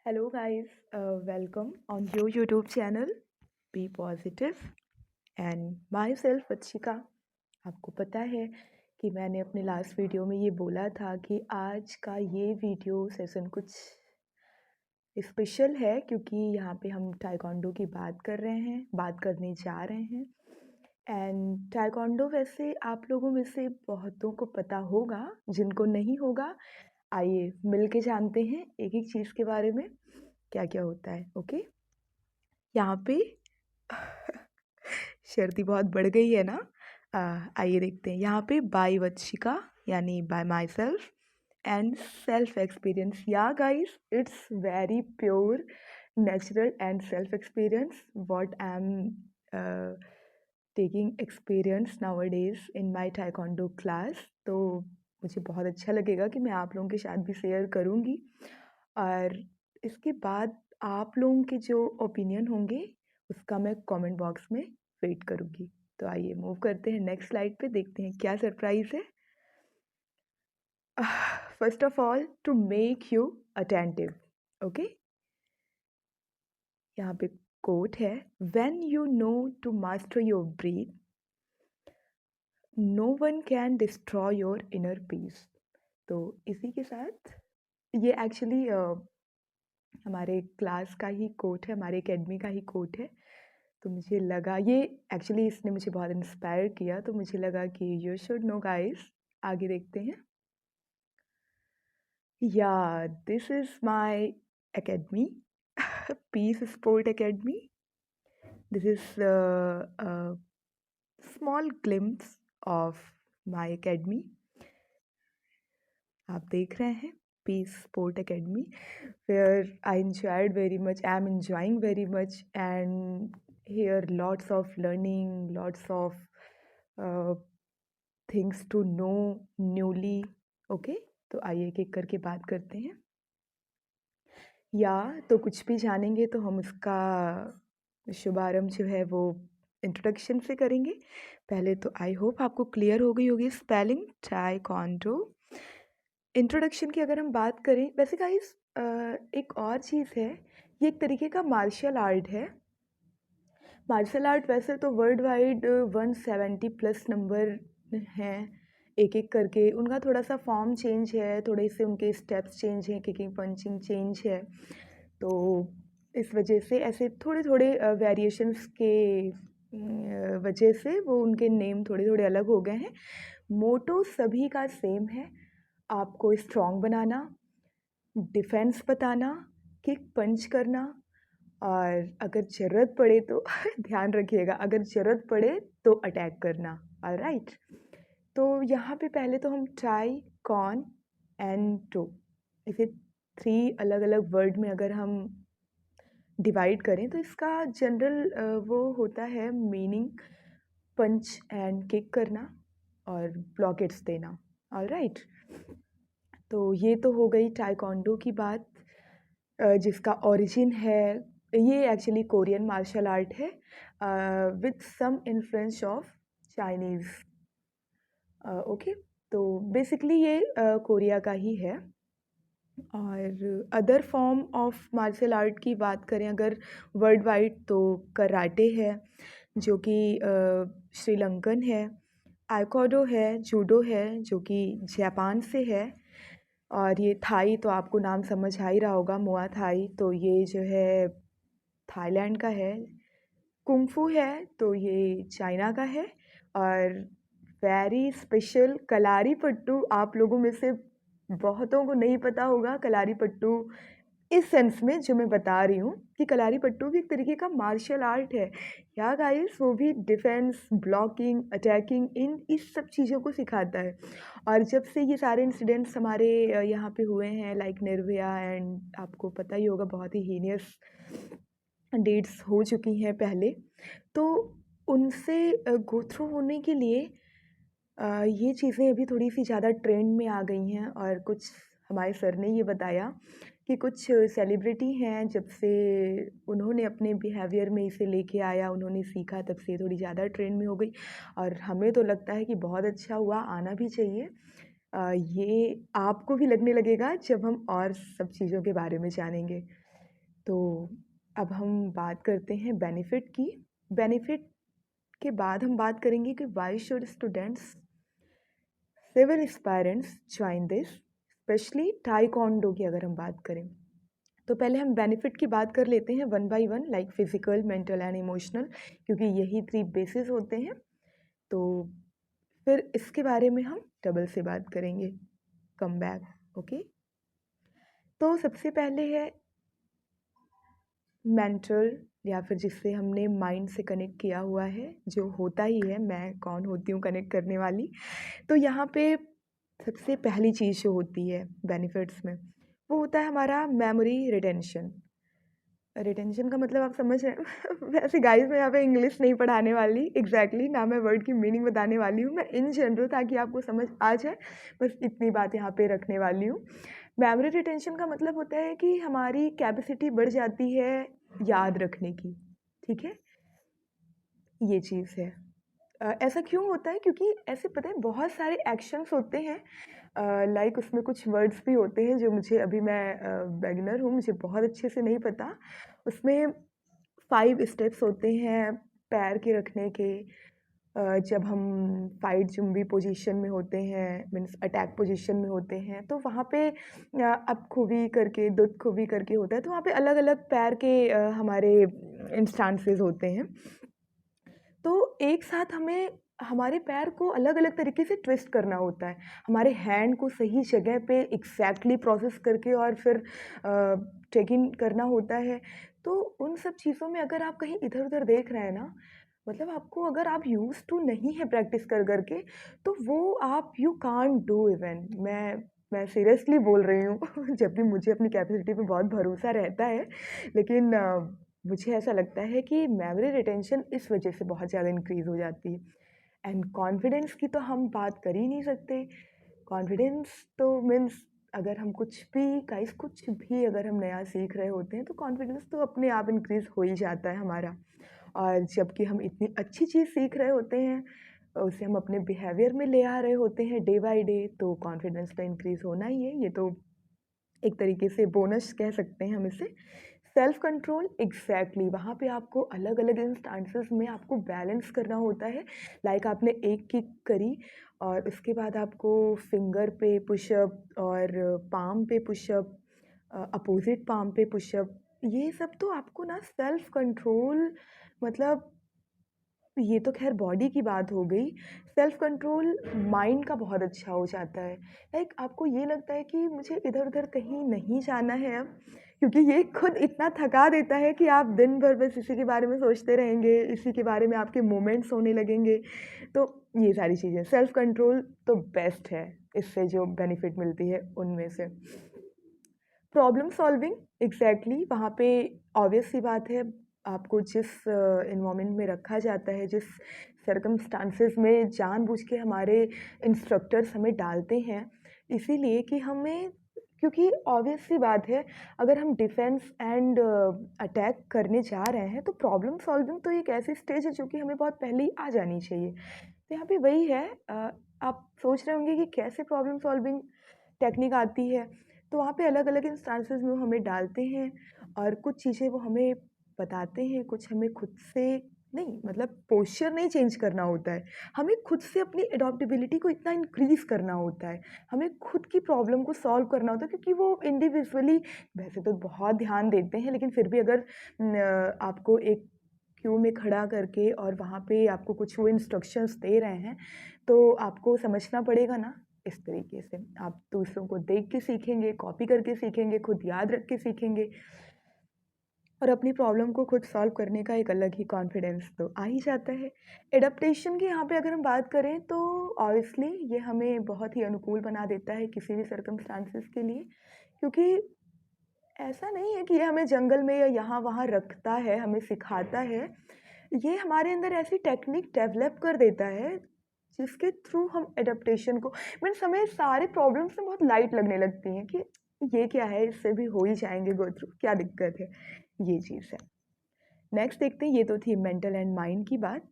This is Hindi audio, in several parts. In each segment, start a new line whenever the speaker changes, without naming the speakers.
Hello guys, welcome on your YouTube channel Be Positive and myself Achika। आपको पता है कि मैंने अपने लास्ट वीडियो में ये बोला था कि आज का ये वीडियो सेशन कुछ स्पेशल है क्योंकि यहाँ पे हम टाइकोंडो की बात करने जा रहे हैं। एंड टाइकोंडो वैसे आप लोगों में से बहुतों को पता होगा, जिनको नहीं होगा आइए मिल के जानते हैं एक एक चीज़ के बारे में क्या क्या होता है। ओके, यहाँ पे शर्ती बहुत बढ़ गई है ना। आइए देखते हैं यहाँ पे बाय वत्सिका यानी by myself and self experience. Yeah guys, it's very pure natural and self experience what I am taking experience nowadays in my taekwondo class. तो मुझे बहुत अच्छा लगेगा कि मैं आप लोगों के साथ भी शेयर करूँगी और इसके बाद आप लोगों के जो ओपिनियन होंगे उसका मैं कमेंट बॉक्स में वेट करूँगी। तो आइए मूव करते हैं नेक्स्ट स्लाइड पे, देखते हैं क्या सरप्राइज़ है। First of all to make you attentive, okay, यहाँ पे कोट है, when you know to master your breath no one can destroy your inner peace. तो इसी के साथ ये एक्चुअली हमारे क्लास का ही कोट है, हमारे एकेडमी का ही कोट है। तो मुझे लगा ये एक्चुअली इसने मुझे बहुत इंस्पायर किया, तो मुझे लगा कि यू शुड नो गाइस। आगे देखते हैं। या this is my academy, peace sport academy. This is a small glimpse of my academy. आप देख रहे हैं peace sport academy, where I enjoyed very much, I am enjoying very much, and here lots of learning, lots of uh, things to know newly। Okay, तो आइए एक एक करके बात करते हैं। या तो कुछ भी जानेंगे तो हम उसका शुभारंभ जो है वो इंट्रोडक्शन से करेंगे। पहले तो आई होप आपको क्लियर हो गई होगी स्पेलिंग टाइकोंडो। इंट्रोडक्शन की अगर हम बात करें, वैसे गाइस एक और चीज़ है, ये एक तरीके का मार्शल आर्ट है। मार्शल आर्ट वैसे तो वर्ल्ड वाइड 170 प्लस नंबर हैं, एक एक करके उनका थोड़ा सा फॉर्म चेंज है, थोड़े से उनके स्टेप्स चेंज हैं, किकिंग पंचिंग चेंज है। तो इस वजह से ऐसे थोड़े थोड़े वेरिएशंस के वजह से वो उनके नेम थोड़े थोड़े अलग हो गए हैं। मोटो सभी का सेम है, आपको स्ट्रॉन्ग बनाना, डिफेंस बताना, किक पंच करना, और अगर ज़रूरत पड़े तो ध्यान रखिएगा, अगर ज़रूरत पड़े तो अटैक करना। ऑलराइट, तो यहाँ पे पहले तो हम टाई कॉन एंड टो, इसे 3 अलग अलग वर्ड में अगर हम डिवाइड करें तो इसका जनरल वो होता है मीनिंग पंच एंड किक करना और ब्लॉकेट्स देना। ऑलराइट, तो ये तो हो गई टाइकोंडो की बात, जिसका ओरिजिन है, ये एक्चुअली कोरियन मार्शल आर्ट है with some influence of Chinese. Okay, तो बेसिकली ये कोरिया का ही है। और other form of martial art की बात करें अगर वर्ल्ड वाइड, तो कराटे है जो कि श्रीलंकन है, आइकोडो है, जूडो है जो कि जापान से है, और ये थाई तो आपको नाम समझ आ ही रहा होगा, मुआ थाई, तो ये जो है थाईलैंड का है। कुंफू है तो ये चाइना का है। और वेरी स्पेशल कलारी पट्टू, आप लोगों में से बहुतों को नहीं पता होगा कलारी पट्टू इस सेंस में जो मैं बता रही हूँ कि कलारी पट्टू भी एक तरीके का मार्शल आर्ट है। या गाइस, वो भी डिफेंस, ब्लॉकिंग, अटैकिंग, इन इस सब चीज़ों को सिखाता है। और जब से ये सारे इंसिडेंट्स हमारे यहाँ पे हुए हैं लाइक निर्भया, एंड आपको पता ही होगा बहुत ही हीनियस डेट्स हो चुकी हैं पहले, तो उनसे गो थ्रू होने के लिए ये चीज़ें अभी थोड़ी सी ज़्यादा ट्रेंड में आ गई हैं। और कुछ हमारे सर ने ये बताया कि कुछ सेलिब्रिटी हैं, जब से उन्होंने अपने बिहेवियर में इसे लेके आया, उन्होंने सीखा, तब से थोड़ी ज़्यादा ट्रेंड में हो गई। और हमें तो लगता है कि बहुत अच्छा हुआ, आना भी चाहिए। ये आपको भी लगने लगेगा जब हम और सब चीज़ों के बारे में जानेंगे। तो अब हम बात करते हैं बेनिफिट की। बेनिफिट के बाद हम बात करेंगे कि why should students civil aspirants join this, specially taekwondo की अगर हम बात करें। तो पहले हम बेनिफिट की बात कर लेते हैं one by one, like physical, mental and emotional, क्योंकि यही 3 बेसिस होते हैं। तो फिर इसके बारे में हम डबल से बात करेंगे, कम बैक। ओके, तो सबसे पहले है मेंटल, या फिर जिससे हमने माइंड से कनेक्ट किया हुआ है, जो होता ही है, मैं कौन होती हूँ कनेक्ट करने वाली। तो यहाँ पे सबसे पहली चीज़ जो होती है बेनिफिट्स में, वो होता है हमारा मेमोरी रिटेंशन। रिटेंशन का मतलब आप समझ रहे हैं। वैसे गाइस मैं यहाँ पे इंग्लिश नहीं पढ़ाने वाली एग्जैक्टली, ना मैं वर्ड की मीनिंग बताने वाली हूँ, मैं इन जनरल ताकि आपको समझ आ जाए, बस इतनी बात यहाँ पे रखने वाली हूँ। मेमोरी रिटेंशन का मतलब होता है कि हमारी कैपेसिटी बढ़ जाती है याद रखने की, ठीक है, ये चीज़ है। ऐसा क्यों होता है, क्योंकि ऐसे पता है बहुत सारे एक्शंस होते हैं, लाइक उसमें कुछ वर्ड्स भी होते हैं जो मुझे, अभी मैं बिगिनर हूँ, मुझे बहुत अच्छे से नहीं पता। उसमें 5 स्टेप्स होते हैं पैर के रखने के, जब हम फाइट जुम्बी पोजीशन में होते हैं, मीन्स अटैक पोजीशन में होते हैं, तो वहाँ पे अप खुबी करके दुत खुबी करके होता है, तो वहाँ पे अलग अलग पैर के हमारे इंस्टांसेस होते हैं। तो एक साथ हमें हमारे पैर को अलग अलग तरीके से ट्विस्ट करना होता है, हमारे हैंड को सही जगह पे एग्जैक्टली प्रोसेस करके और फिर चेक इन करना होता है। तो उन सब चीज़ों में अगर आप कहीं इधर उधर देख रहे हैं ना, मतलब आपको, अगर आप यूज टू नहीं है प्रैक्टिस कर करके, तो वो आप यू कांट डू इवन। मैं सीरियसली बोल रही हूँ। जबकि मुझे अपनी कैपेसिटी पे बहुत भरोसा रहता है, लेकिन मुझे ऐसा लगता है कि मेमोरी रिटेंशन इस वजह से बहुत ज़्यादा इंक्रीज़ हो जाती है। एंड कॉन्फिडेंस की तो हम बात कर ही नहीं सकते। कॉन्फिडेंस तो मीन्स, अगर हम कुछ भी गाइस, कुछ भी अगर हम नया सीख रहे होते हैं, तो कॉन्फिडेंस तो अपने आप इंक्रीज़ हो ही जाता है हमारा। और जबकि हम इतनी अच्छी चीज़ सीख रहे होते हैं, उसे हम अपने बिहेवियर में ले आ रहे होते हैं डे बाय डे, तो कॉन्फिडेंस तो इंक्रीज़ होना ही है। ये तो एक तरीके से बोनस कह सकते हैं हम इसे। सेल्फ कंट्रोल, एग्जैक्टली, वहाँ पे आपको अलग अलग इंस्टांसेस में आपको बैलेंस करना होता है। लाइक आपने एक किक करी और उसके बाद आपको फिंगर पे पुशअप और पाम पे पुशअप, अपोजिट पाम पे पुशअप, ये सब तो आपको ना सेल्फ कंट्रोल, मतलब ये तो खैर बॉडी की बात हो गई। सेल्फ कंट्रोल माइंड का बहुत अच्छा हो जाता है। लाइक आपको ये लगता है कि मुझे इधर उधर कहीं नहीं जाना है अब, क्योंकि ये खुद इतना थका देता है कि आप दिन भर बस इसी के बारे में सोचते रहेंगे, इसी के बारे में आपके मोमेंट्स होने लगेंगे। तो ये सारी चीज़ें, सेल्फ कंट्रोल तो बेस्ट है, इससे जो बेनिफिट मिलती है उनमें से। प्रॉब्लम सॉल्विंग, एग्जैक्टली, वहाँ पे ऑब्वियस सी बात है, आपको जिस इन्वायरमेंट में रखा जाता है, जिस सर्कमस्टांसेस में जानबूझ के हमारे इंस्ट्रक्टर्स हमें डालते हैं, इसीलिए कि हमें, क्योंकि ऑब्वियस सी बात है, अगर हम डिफेंस एंड अटैक करने जा रहे हैं, तो प्रॉब्लम सॉल्विंग तो एक ऐसी स्टेज है जो कि हमें बहुत पहले ही आ जानी चाहिए। तो यहाँ पे वही है, आप सोच रहे होंगे कि कैसे प्रॉब्लम सॉल्विंग टेक्निक आती है। तो वहाँ पे अलग अलग इंस्टांसेस में वो हमें डालते हैं और कुछ चीज़ें वो हमें बताते हैं, कुछ हमें खुद से, नहीं मतलब पोस्चर नहीं चेंज करना होता है, हमें खुद से अपनी एडॉप्टेबिलिटी को इतना इंक्रीज़ करना होता है, हमें खुद की प्रॉब्लम को सॉल्व करना होता है, क्योंकि वो इंडिविजुअली वैसे तो बहुत ध्यान देते हैं, लेकिन फिर भी अगर आपको एक क्यू में खड़ा करके और वहाँ पे आपको कुछ वो इंस्ट्रक्शंस दे रहे हैं, तो आपको समझना पड़ेगा ना। इस तरीके से आप दूसरों को देख के सीखेंगे, कॉपी करके सीखेंगे, खुद याद रख के सीखेंगे, और अपनी प्रॉब्लम को खुद सॉल्व करने का एक अलग ही कॉन्फिडेंस तो आ ही जाता है। एडप्टेशन की यहाँ पे अगर हम बात करें, तो ऑब्वियसली ये हमें बहुत ही अनुकूल बना देता है किसी भी सर्कमस्टांसेस के लिए, क्योंकि ऐसा नहीं है कि ये हमें जंगल में या यहाँ वहाँ रखता है, हमें सिखाता है। ये हमारे अंदर ऐसी टेक्निक डेवलप कर देता है जिसके थ्रू हम एडप्टेशन को, मीन्स हमें सारे प्रॉब्लम्स में बहुत लाइट लगने लगती हैं कि ये क्या है, इससे भी हो ही जाएंगे गो थ्रू, क्या दिक्कत है, ये चीज़ है। नेक्स्ट देखते हैं, ये तो थी मेंटल एंड माइंड की बात।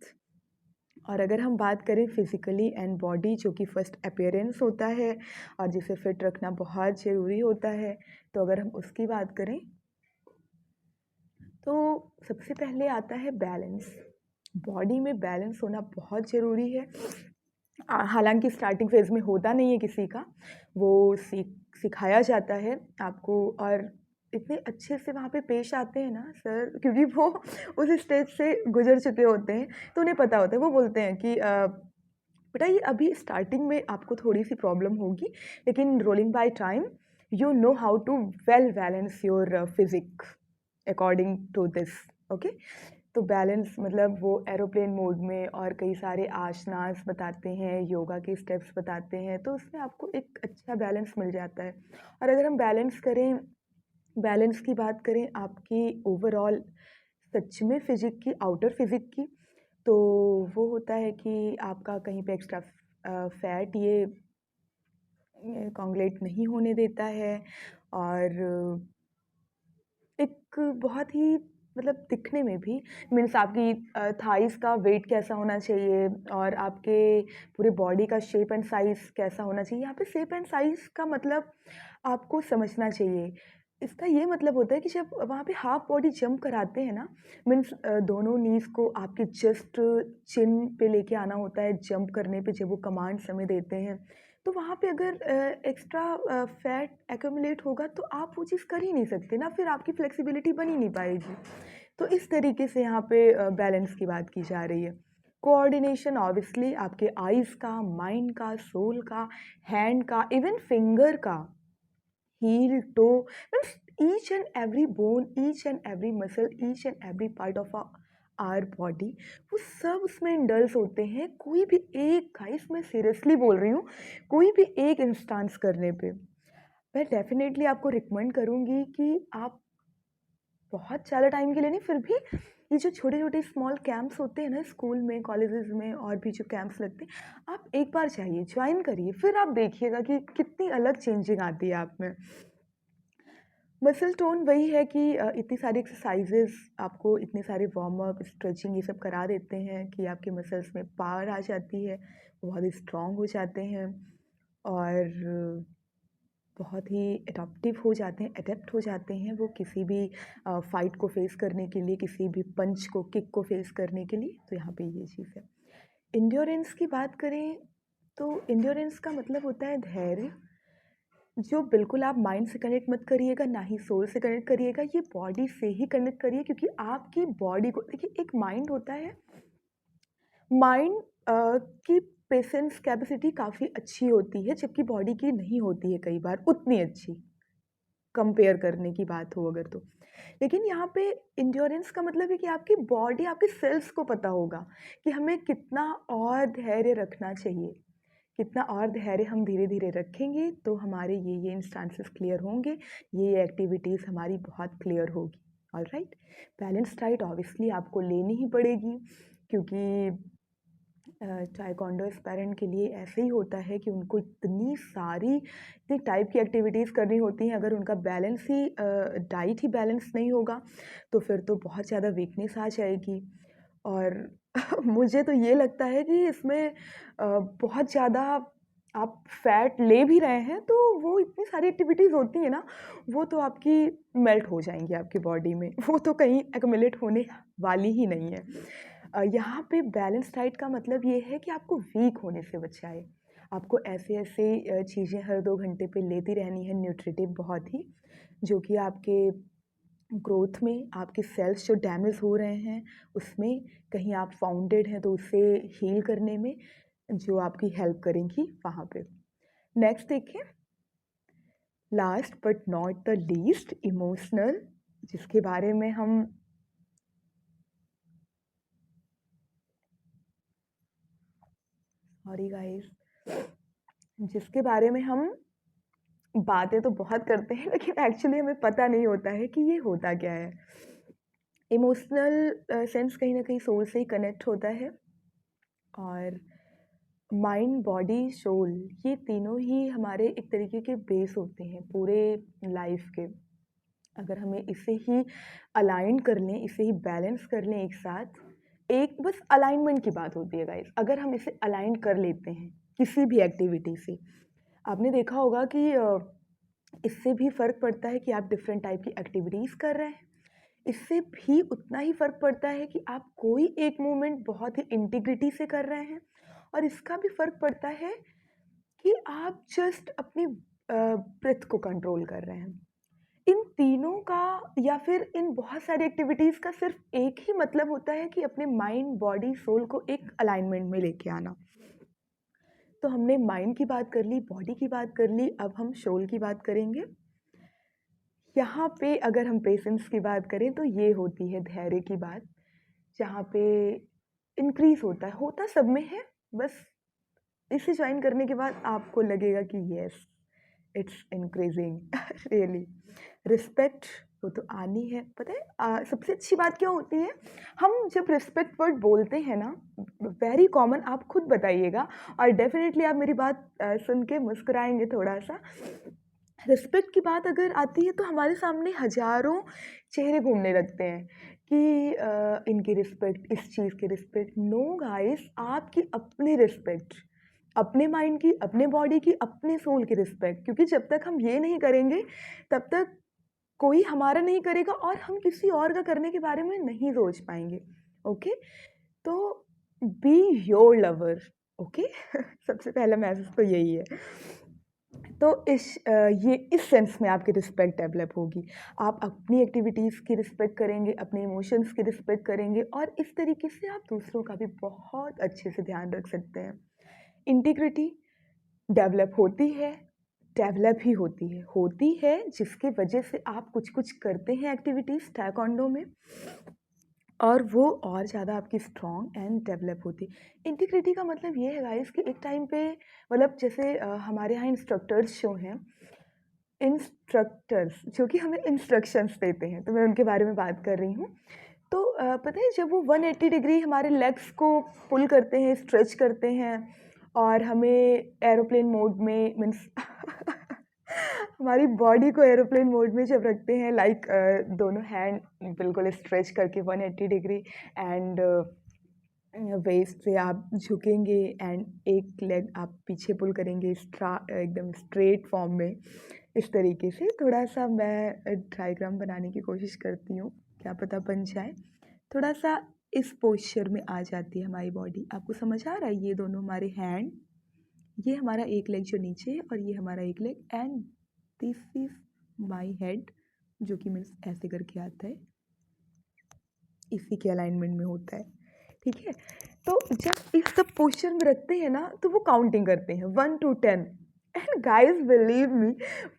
और अगर हम बात करें फिजिकली एंड बॉडी, जो कि फर्स्ट अपीयरेंस होता है और जिसे फिट रखना बहुत ज़रूरी होता है, तो अगर हम उसकी बात करें, तो सबसे पहले आता है बैलेंस। बॉडी में बैलेंस होना बहुत ज़रूरी है। हालाँकि स्टार्टिंग फ़ेज़ में होता नहीं है किसी का, वो सिखाया जाता है आपको और इतने अच्छे से वहाँ पे पेश आते हैं ना सर, क्योंकि वो उस स्टेज से गुज़र चुके होते हैं, तो उन्हें पता होता है। वो बोलते हैं कि बेटा ये अभी स्टार्टिंग में आपको थोड़ी-सी प्रॉब्लम होगी, लेकिन rolling by time you know how to well balance your physique according to this, okay? तो बैलेंस मतलब वो एरोप्लेन मोड में और कई सारे आसनास बताते हैं, योगा के स्टेप्स बताते हैं, तो उसमें आपको एक अच्छा बैलेंस मिल जाता है। और अगर हम बैलेंस की बात करें आपकी ओवरऑल सच में फिजिक की, आउटर फिजिक की, तो वो होता है कि आपका कहीं पे एक्स्ट्रा फैट ये कॉन्गलेट नहीं होने देता है और एक बहुत ही मतलब दिखने में भी मीन्स आपकी थाइज़ का वेट कैसा होना चाहिए और आपके पूरे बॉडी का शेप एंड साइज़ कैसा होना चाहिए। यहाँ पे शेप एंड साइज़ का मतलब आपको समझना चाहिए। इसका ये मतलब होता है कि जब वहाँ पे हाफ बॉडी जंप कराते हैं ना, मीन्स दोनों नीज़ को आपके जस्ट चिन पे लेके आना होता है जंप करने पे, जब वो कमांड्स हमें देते हैं। तो वहाँ पे अगर एक्स्ट्रा फैट एक्यूमुलेट होगा तो आप वो चीज़ कर ही नहीं सकते ना, फिर आपकी फ्लेक्सिबिलिटी बन ही नहीं पाएगी। तो इस तरीके से यहाँ पे बैलेंस की बात की जा रही है। कोऑर्डिनेशन ऑब्वियसली आपके आइज़ का, माइंड का, सोल का, हैंड का, इवन फिंगर का, heel, toe, means each and every bone, each and every muscle, each and every part of our body, वो सब उसमें इंडल्स होते हैं। कोई भी एक, गाइस मैं सीरियसली बोल रही हूँ, कोई भी एक इंस्टांस करने पे मैं डेफिनेटली आपको रिकमेंड करूँगी कि आप बहुत ज़्यादा टाइम के लिए नहीं, फिर भी ये जो छोटे-छोटे स्मॉल कैंप्स होते हैं ना स्कूल में, कॉलेजेस में और भी जो कैंप्स लगते हैं, आप एक बार जाइए, जॉइन करिए, फिर आप देखिएगा कि कितनी अलग चेंजिंग आती है आप में। मसल टोन वही है कि इतनी सारी एक्सरसाइजेज़ आपको इतने सारे वार्म अप, स्ट्रेचिंग ये सब करा देते हैं कि आपके मसल्स में पावर आ जाती है, वो बहुत स्ट्रॉन्ग हो जाते हैं और बहुत ही एडॉप्टिव हो जाते हैं, एडेप्ट हो जाते हैं वो किसी भी फाइट को फेस करने के लिए, किसी भी पंच को, किक को फेस करने के लिए। तो यहाँ पे ये चीज़ है। एंड्योरेंस की बात करें तो एंड्योरेंस का मतलब होता है धैर्य, जो बिल्कुल आप माइंड से कनेक्ट मत करिएगा, ना ही सोल से कनेक्ट करिएगा, ये बॉडी से ही कनेक्ट करिए, क्योंकि आपकी बॉडी को देखिए, एक माइंड होता है, माइंड की पेशेंस कैपेसिटी काफ़ी अच्छी होती है, जबकि बॉडी की नहीं होती है कई बार उतनी अच्छी, कंपेयर करने की बात हो अगर तो। लेकिन यहाँ पे एंड्योरेंस का मतलब है कि आपकी बॉडी, आपके सेल्स को पता होगा कि हमें कितना और धैर्य रखना चाहिए, कितना और धैर्य हम धीरे-धीरे रखेंगे तो हमारे ये इंस्टांसेस क्लियर होंगे, ये एक्टिविटीज़ हमारी बहुत क्लियर होगी। ऑलराइट? बैलेंस डाइट ऑब्वियसली आपको लेनी ही पड़ेगी, क्योंकि ताइक्वांडो एस्पायरेंट के लिए ऐसे ही होता है कि उनको इतनी टाइप की एक्टिविटीज़ करनी होती हैं। अगर उनका बैलेंस ही डाइट ही बैलेंस नहीं होगा तो फिर तो बहुत ज़्यादा वीकनेस आ जाएगी। और मुझे तो ये लगता है कि इसमें बहुत ज़्यादा आप फैट ले भी रहे हैं तो वो इतनी सारी एक्टिविटीज़ होती हैं ना, वो तो आपकी मेल्ट हो जाएंगी आपकी बॉडी में, वो तो कहीं एक्यूमुलेट होने वाली ही नहीं है। यहाँ पे बैलेंस डाइट का मतलब ये है कि आपको वीक होने से बचाए। आपको ऐसे-ऐसे चीज़ें हर 2 घंटे पे लेती रहनी है, न्यूट्रिटिव बहुत ही, जो कि आपके ग्रोथ में, आपके सेल्स जो डैमेज हो रहे हैं, उसमें कहीं आप वाउंडेड हैं तो उसे हील करने में जो आपकी हेल्प करेंगी वहाँ पे। नेक्स्ट देखिए, last but not the least, emotional, जिसके बारे में हम सॉरी गाइस, जिसके बारे में हम बातें तो बहुत करते हैं लेकिन एक्चुअली हमें पता नहीं होता है कि ये होता क्या है। इमोशनल सेंस कहीं न कहीं सोल से ही कनेक्ट होता है और माइंड, बॉडी, सोल, ये तीनों ही हमारे एक तरीके के बेस होते हैं पूरे लाइफ के। अगर हमें इसे ही अलाइन कर लें, इसे ही बैलेंस कर लें एक साथ, एक बस अलाइनमेंट की बात होती है गाइस। अगर हम इसे अलाइन कर लेते हैं किसी भी एक्टिविटी से, आपने देखा होगा कि इससे भी फ़र्क पड़ता है कि आप डिफरेंट टाइप की एक्टिविटीज़ कर रहे हैं। इससे भी उतना ही फ़र्क पड़ता है कि आप कोई एक मूवमेंट बहुत ही इंटीग्रिटी से कर रहे हैं, और इसका भी फ़र्क पड़ता है कि आप जस्ट अपनी ब्रेथ को कंट्रोल कर रहे हैं। इन तीनों का या फिर इन बहुत सारी एक्टिविटीज़ का सिर्फ एक ही मतलब होता है कि अपने माइंड, बॉडी, सोल को एक अलाइनमेंट में लेके आना। तो हमने माइंड की बात कर ली, बॉडी की बात कर ली, अब हम सोल की बात करेंगे। यहाँ पे अगर हम पेशेंस की बात करें तो ये होती है धैर्य की बात, जहाँ पे इंक्रीज़ होता सब में है, बस इसे ज्वाइन करने के बाद आपको लगेगा कि yes, it's increasing really. Respect वो तो आनी है, पता है सबसे अच्छी बात क्या होती है, हम जब रिस्पेक्ट वर्ड बोलते हैं ना, वेरी कॉमन, आप खुद बताइएगा और डेफिनेटली आप मेरी बात सुन के मुस्कुराएंगे थोड़ा सा। रिस्पेक्ट की बात अगर आती है तो हमारे सामने हजारों चेहरे घूमने लगते हैं कि इनकी रिस्पेक्ट, इस चीज़ की रिस्पेक्ट। नो गाइस, आपकी अपनी रिस्पेक्ट, अपने माइंड की, अपने बॉडी की, अपने सोल की रिस्पेक्ट, क्योंकि जब तक हम ये नहीं करेंगे तब तक कोई हमारा नहीं करेगा और हम किसी और का करने के बारे में नहीं सोच पाएंगे। ओके, तो बी योर लवर। ओके सबसे पहला मैसेज तो यही है। तो ये इस सेंस में आपकी रिस्पेक्ट डेवलप होगी। आप अपनी एक्टिविटीज़ की रिस्पेक्ट करेंगे, अपने इमोशंस की रिस्पेक्ट करेंगे, और इस तरीके से आप दूसरों का भी बहुत अच्छे से ध्यान रख सकते हैं। इंटीग्रिटी डेवलप होती है जिसकी वजह से आप कुछ करते हैं एक्टिविटीज़ टाइकोंडो में, और वो और ज़्यादा आपकी स्ट्रॉन्ग एंड डेवलप होती। इंटीग्रिटी का मतलब ये है गाइस कि एक टाइम पे, मतलब जैसे हमारे यहाँ इंस्ट्रक्टर्स जो हैं, इंस्ट्रक्टर्स जो कि हमें इंस्ट्रक्शंस देते हैं, तो मैं उनके बारे में बात कर रही हूँ। तो पता है जब वो 180 डिग्री हमारे लेग्स को पुल करते हैं, स्ट्रेच करते हैं, और हमें एरोप्लेन मोड में मीन्स हमारी बॉडी को एरोप्लेन मोड में जब रखते हैं, लाइक दोनों हैंड बिल्कुल स्ट्रेच करके 180 डिग्री, एंड वेस्ट से आप झुकेंगे एंड एक लेग आप पीछे पुल करेंगे एकदम स्ट्रेट फॉर्म में। इस तरीके से थोड़ा सा मैं डायग्राम बनाने की कोशिश करती हूँ, क्या पता बन जाए। थोड़ा सा इस पोस्चर में आ जाती है हमारी बॉडी। आपको समझ आ रहा है, ये दोनों हमारे हैंड, ये हमारा एक लेग जो नीचे है, और ये हमारा एक leg, and this is my head, जो कि मीन्स ऐसे करके आता है, इसी के अलाइनमेंट में होता है। ठीक है, तो जब इस सब पोस्चर में रखते हैं ना, तो वो काउंटिंग करते हैं 1 to 10, and guys believe me,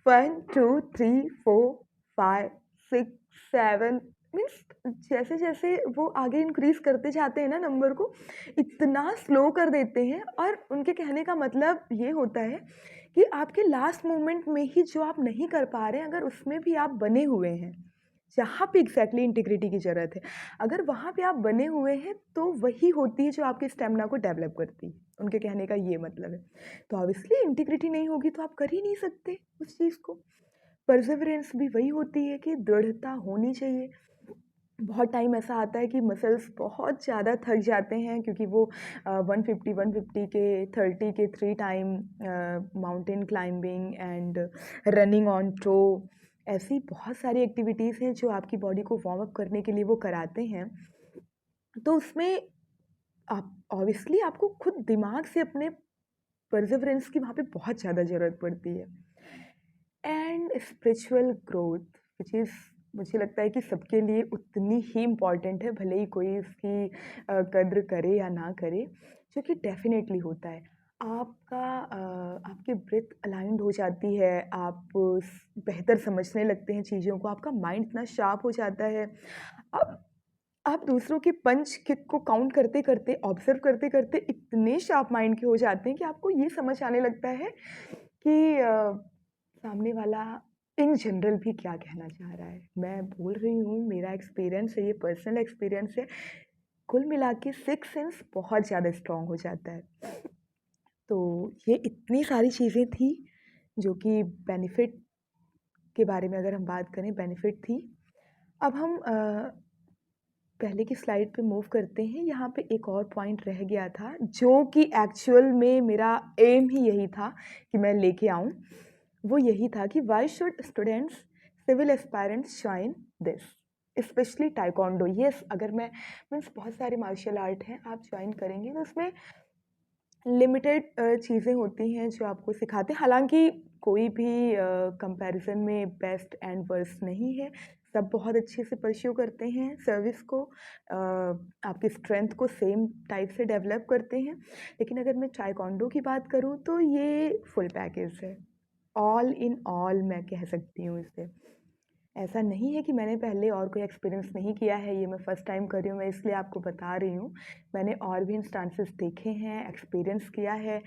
1 2 3 4 5 6 7, means जैसे जैसे वो आगे इंक्रीज करते जाते हैं ना नंबर को, इतना स्लो कर देते हैं। और उनके कहने का मतलब ये होता है कि आपके लास्ट मोमेंट में ही जो आप नहीं कर पा रहे हैं, अगर उसमें भी आप बने हुए हैं, जहाँ पे एग्जैक्टली इंटीग्रिटी की ज़रूरत है, अगर वहाँ पे आप बने हुए हैं, तो वही होती है जो आपके स्टेमिना को डेवलप करती है। उनके कहने का ये मतलब है। तो ऑब्वियसली इंटीग्रिटी नहीं होगी तो आप कर ही नहीं सकते उस चीज़ को। परसेवरेंस भी वही होती है कि दृढ़ता होनी चाहिए। बहुत टाइम ऐसा आता है कि मसल्स बहुत ज़्यादा थक जाते हैं, क्योंकि वो 150 के 30 के 3 time mountain climbing and running on toe, ऐसी बहुत सारी एक्टिविटीज़ हैं जो आपकी बॉडी को वार्म अप करने के लिए वो कराते हैं। तो उसमें आप ऑब्वियसली आपको खुद दिमाग से अपने परसेवरेंस की वहाँ पे बहुत ज़्यादा ज़रूरत पड़ती है। And spiritual growth which is, मुझे लगता है कि सबके लिए उतनी ही इम्पॉर्टेंट है, भले ही कोई इसकी कद्र करे या ना करे, जो कि डेफिनेटली होता है। आपकी ब्रेथ अलाइंड हो जाती है, आप बेहतर समझने लगते हैं चीज़ों को, आपका माइंड इतना शार्प हो जाता है। आप दूसरों के पंच किक को काउंट करते करते, ऑब्जर्व करते करते इतने शार्प माइंड के हो जाते हैं कि आपको ये समझ आने लगता है कि सामने वाला इन जनरल भी क्या कहना चाह रहा है। मैं बोल रही हूँ, मेरा एक्सपीरियंस है, ये पर्सनल एक्सपीरियंस है। कुल मिला के सिक्स सेंस बहुत ज़्यादा स्ट्रॉन्ग हो जाता है। तो ये इतनी सारी चीज़ें थी जो कि बेनिफिट के बारे में अगर हम बात करें, बेनिफिट थी। अब हम पहले की स्लाइड पे मूव करते हैं। यहाँ पे एक और पॉइंट रह गया था, जो कि एक्चुअल में मेरा एम ही यही था कि मैं लेके आऊँ। वो यही था कि why should students, civil aspirants join this. Specially taekwondo. Yes, अगर मैं मीन्स बहुत सारे मार्शल आर्ट हैं, आप ज्वाइन करेंगे तो उसमें लिमिटेड चीज़ें होती हैं जो आपको सिखाते हैं। हालाँकि कोई भी कंपैरिज़न में बेस्ट एंड वर्स्ट नहीं है। सब बहुत अच्छे से परस्यू करते हैं सर्विस को, आपकी स्ट्रेंथ को सेम टाइप से डेवलप करते हैं। लेकिन अगर मैं ताइक्वांडो की बात करूँ तो ये फुल पैकेज है। ऑल इन ऑल मैं कह सकती हूँ इसे। ऐसा नहीं है कि मैंने पहले और कोई एक्सपीरियंस नहीं किया है, ये मैं फ़र्स्ट टाइम कर रही हूँ, मैं इसलिए आपको बता रही हूँ। मैंने और भी इंस्टांसेस देखे हैं, एक्सपीरियंस किया है।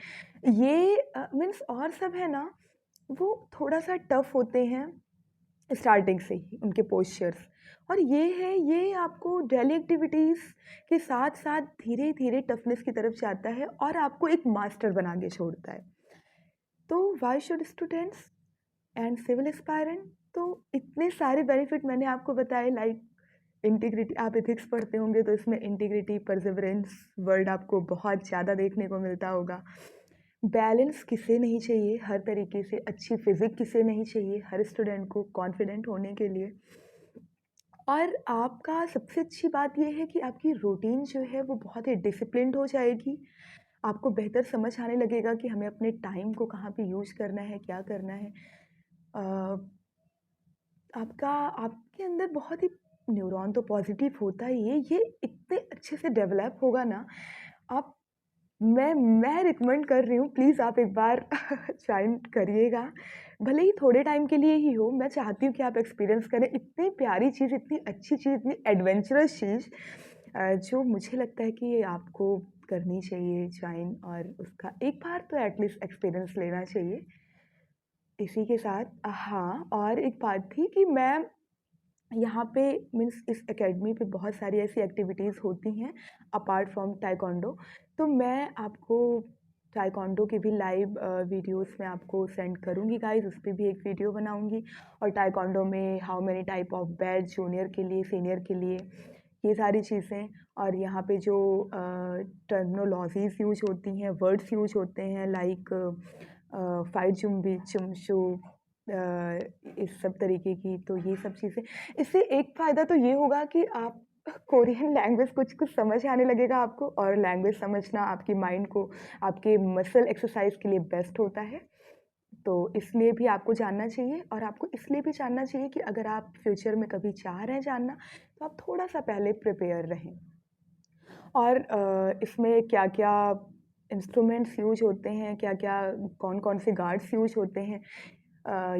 ये मीन्स और सब है ना, वो थोड़ा-सा टफ़ होते हैं स्टार्टिंग से ही, उनके पोस्चर्स। और ये है, ये आपको डेली एक्टिविटीज़ के साथ-साथ धीरे-धीरे टफ़नेस की तरफ जाता है और आपको एक मास्टर बना के छोड़ता है। तो why should students and civil aspirant, तो इतने सारे बेनिफिट मैंने आपको बताए, लाइक इंटीग्रिटी। आप एथिक्स पढ़ते होंगे तो इसमें इंटीग्रिटी, परसिवरेंस वर्ड आपको बहुत ज़्यादा देखने को मिलता होगा। बैलेंस किसे नहीं चाहिए, हर तरीके से अच्छी फिजिक किसे नहीं चाहिए हर स्टूडेंट को कॉन्फिडेंट होने के लिए। और आपका सबसे अच्छी बात यह है कि आपकी रूटीन जो है वो बहुत ही डिसिप्लिन्ड हो जाएगी। आपको बेहतर समझ आने लगेगा कि हमें अपने टाइम को कहाँ पे यूज़ करना है, क्या करना है। आपका आपके अंदर बहुत ही न्यूरॉन तो पॉजिटिव होता ही है, ये इतने अच्छे से डेवलप होगा ना। आप मैं रिकमेंड कर रही हूँ, प्लीज़ आप एक बार ज्वाइन करिएगा, भले ही थोड़े टाइम के लिए ही हो। मैं चाहती हूँ कि आप एक्सपीरियंस करें इतनी प्यारी चीज़, इतनी अच्छी चीज़, इतनी एडवेंचरस चीज़, जो मुझे लगता है कि आपको करनी चाहिए ज्वाइन, और उसका एक बार तो एटलीस्ट एक्सपीरियंस लेना चाहिए। इसी के साथ हाँ, और एक बात थी कि मैं यहाँ पे मीन्स इस एकेडमी पे बहुत सारी ऐसी एक्टिविटीज़ होती हैं अपार्ट फ्रॉम ताइक्वांडो। तो मैं आपको ताइक्वांडो की भी लाइव वीडियोस मैं आपको सेंड करूँगी गाइस, उस पे भी एक वीडियो बनाऊँगी। और ताइक्वांडो में how many type of batch, junior के लिए, सीनियर के लिए, ये सारी चीज़ें। और यहाँ पे जो टर्मिनोलॉजीज़ यूज होती हैं, वर्ड्स यूज होते हैं, लाइक फाइट जुम्बी, चुमशू, इस सब तरीके की, तो ये सब चीज़ें। इससे एक फ़ायदा तो ये होगा कि आप कोरियन लैंग्वेज कुछ-कुछ समझ आने लगेगा आपको, और लैंग्वेज समझना आपकी माइंड को, आपके मसल एक्सरसाइज़ के लिए बेस्ट होता है। तो इसलिए भी आपको जानना चाहिए, और आपको इसलिए भी जानना चाहिए कि अगर आप फ्यूचर में कभी चाह रहे हैं जानना, तो आप थोड़ा-सा पहले प्रिपेयर रहें। और इसमें क्या-क्या इंस्ट्रूमेंट्स यूज़ होते हैं, क्या-क्या कौन-कौन से गार्ड्स यूज़ होते हैं,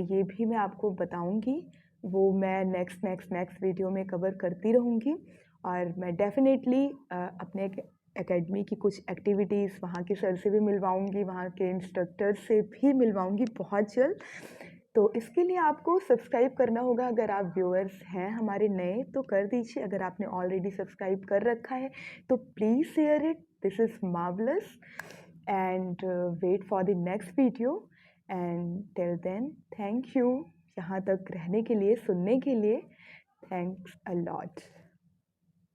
ये भी मैं आपको बताऊँगी। वो मैं नेक्स्ट वीडियो में कवर करती रहूँगी। और मैं डेफ़िनेटली अपने एकेडमी की कुछ एक्टिविटीज़ वहाँ के सर से भी मिलवाऊँगी, वहाँ के इंस्ट्रक्टर से भी मिलवाऊँगी बहुत जल्द। तो इसके लिए आपको सब्सक्राइब करना होगा, अगर आप व्यूअर्स हैं हमारे नए तो कर दीजिए, अगर आपने ऑलरेडी सब्सक्राइब कर रखा है तो please share it, this is marvellous. And wait for the next video, and till then thank you यहाँ तक रहने के लिए, सुनने के लिए। Thanks a lot.